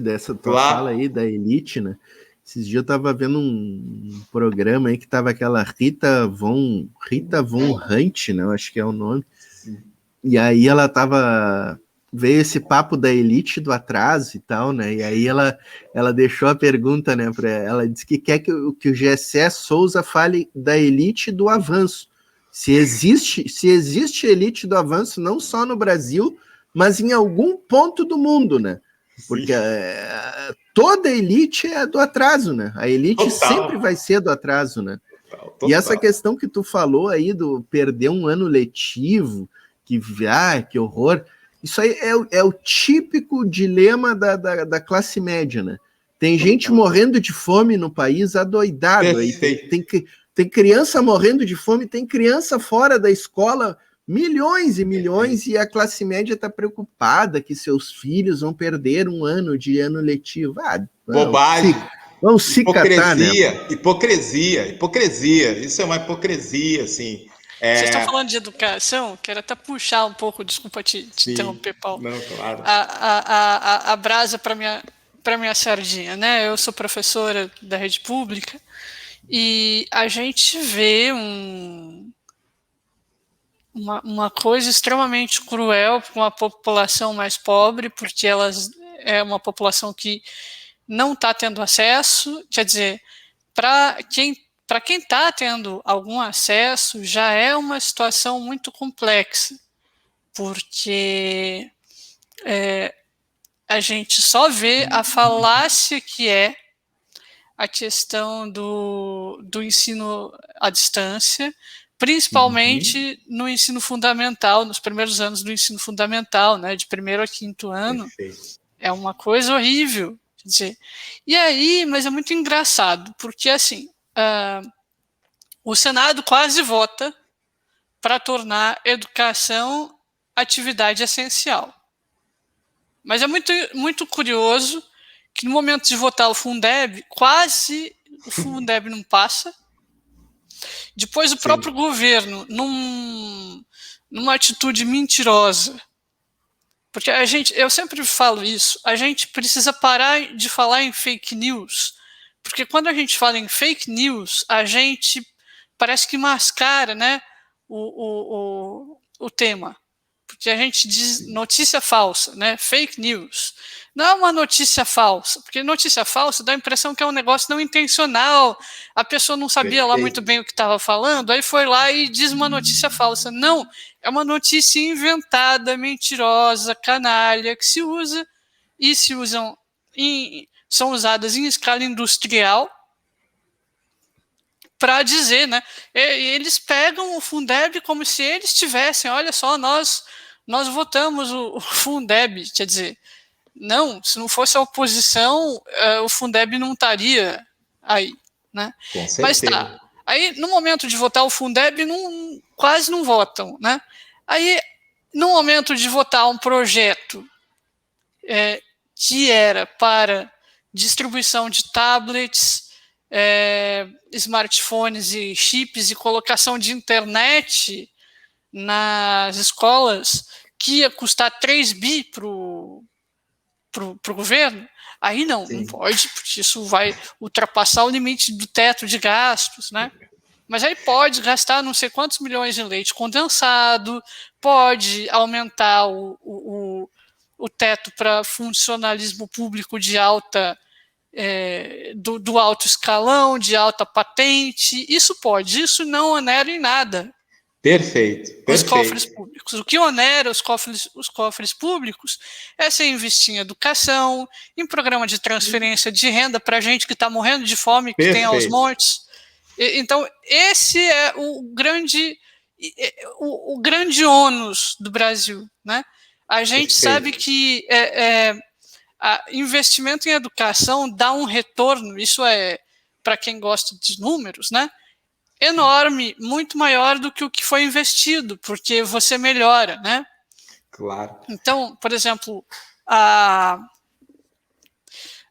dessa tua fala aí da elite, né? Esses dias eu tava vendo um programa aí que tava aquela Rita Von Hunt, né? Eu acho que é o nome. E aí ela tava... Veio esse papo da elite do atraso e tal, né? E aí ela deixou a pergunta, né? Ela disse que quer que o Gessé Souza fale da elite do avanço. Se existe elite do avanço, não só no Brasil, mas em algum ponto do mundo, né? Porque toda elite é do atraso, né? A elite sempre vai ser do atraso, né? E essa questão que tu falou aí do perder um ano letivo, que horror, isso aí é o típico dilema da classe média, né? Tem gente morrendo de fome no país adoidado, aí tem criança morrendo de fome, tem criança fora da escola, milhões e milhões, e a classe média está preocupada que seus filhos vão perder um ano de ano letivo. Bobagem. Vamos se catar, né? Hipocrisia. Isso é uma hipocrisia, assim. Vocês estão falando de educação? Quero até puxar um pouco, desculpa te interromper, Paulo. Não, claro. A brasa para minha sardinha, né? Eu sou professora da rede pública e a gente vê uma coisa extremamente cruel com a população mais pobre, porque é uma população que não está tendo acesso, quer dizer, para quem está tendo algum acesso, já é uma situação muito complexa, porque a gente só vê a falácia que é a questão do ensino à distância, principalmente no ensino fundamental, nos primeiros anos do ensino fundamental, né, de 1º a 5º ano. Perfeito. É uma coisa horrível. Quer dizer, e aí, mas é muito engraçado, porque assim, o Senado quase vota para tornar educação atividade essencial. Mas é muito, muito curioso que no momento de votar o Fundeb, quase o Fundeb não passa. Depois o próprio governo, numa atitude mentirosa, porque eu sempre falo isso, a gente precisa parar de falar em fake news, porque quando a gente fala em fake news, a gente parece que mascara, né, o tema. Porque a gente diz notícia falsa, né, fake news. Não é uma notícia falsa, porque notícia falsa dá a impressão que é um negócio não intencional, a pessoa não sabia lá muito bem o que estava falando, aí foi lá e diz uma notícia falsa. Não, é uma notícia inventada, mentirosa, canalha, que se usa e são usadas em escala industrial para dizer, né? Eles pegam o Fundeb como se eles tivessem, olha só, nós votamos o Fundeb, quer dizer, não, se não fosse a oposição, o Fundeb não estaria aí, né? Com certeza. Mas tá, aí no momento de votar o Fundeb, quase não votam, né? Aí, no momento de votar um projeto que era para distribuição de tablets, smartphones e chips e colocação de internet nas escolas, que ia custar 3 bi pro governo, aí não pode, porque isso vai ultrapassar o limite do teto de gastos, né? Mas aí pode gastar não sei quantos milhões em leite condensado, pode aumentar o teto para funcionalismo público de alta do alto escalão, de alta patente, isso pode, isso não onera em nada. Perfeito. Os cofres públicos. O que onera os cofres públicos é se investir em educação, em programa de transferência de renda para gente que está morrendo de fome, que tem aos montes. Então, esse é o grande ônus do Brasil, né? A gente sabe que investimento em educação dá um retorno, isso é para quem gosta de números, né? Enorme, muito maior do que o que foi investido, porque você melhora, né? Claro. Então, por exemplo,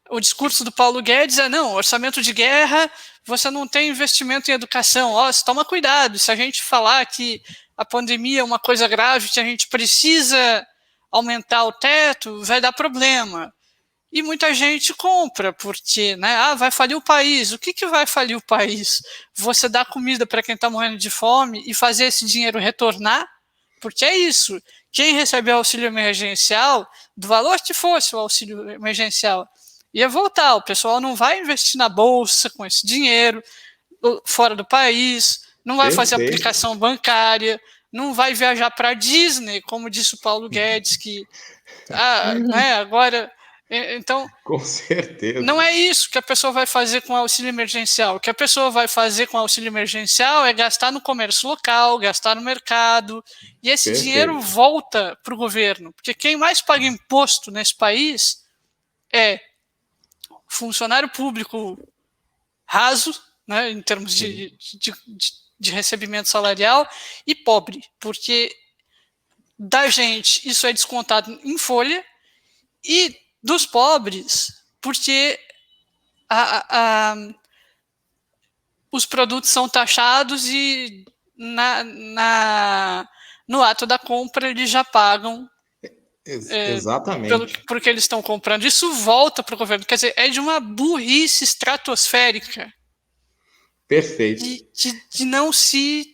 o discurso do Paulo Guedes não, orçamento de guerra, você não tem investimento em educação. Você toma cuidado, se a gente falar que a pandemia é uma coisa grave, que a gente precisa aumentar o teto, vai dar problema. E muita gente compra, porque, né, vai falir o país. O que vai falir o país? Você dar comida para quem está morrendo de fome e fazer esse dinheiro retornar? Porque é isso. Quem recebe o auxílio emergencial, do valor que fosse o auxílio emergencial, ia voltar. O pessoal não vai investir na bolsa com esse dinheiro, fora do país, não vai fazer aplicação bancária, não vai viajar para a Disney, como disse o Paulo Guedes, que né, agora... Então, com certeza. Não é isso que a pessoa vai fazer com o auxílio emergencial. O que a pessoa vai fazer com o auxílio emergencial é gastar no comércio local, gastar no mercado, e esse dinheiro volta para o governo. Porque quem mais paga imposto nesse país é funcionário público raso, né, em termos de recebimento salarial, e pobre. Porque da gente isso é descontado em folha, e dos pobres, porque os produtos são taxados e no ato da compra eles já pagam exatamente porque eles estão comprando. Isso volta para o governo. Quer dizer, é de uma burrice estratosférica. Perfeito. De não se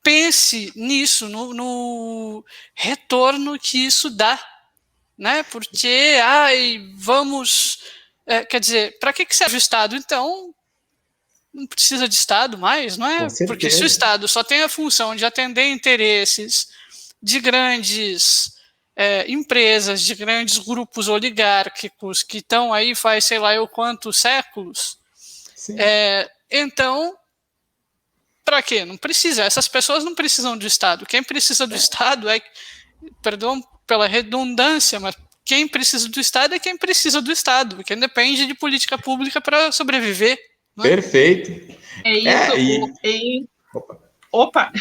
pense nisso, no retorno que isso dá. Né? Porque, vamos... quer dizer, para que serve o Estado? Então, não precisa de Estado mais, não é? Porque se o Estado só tem a função de atender interesses de grandes empresas, de grandes grupos oligárquicos que estão aí faz sei lá eu quantos séculos, então, para quê? Não precisa. Essas pessoas não precisam do Estado. Quem precisa do Estado perdão pela redundância, mas quem precisa do Estado é quem precisa do Estado, quem depende de política pública para sobreviver. Né? Perfeito. É isso. Opa!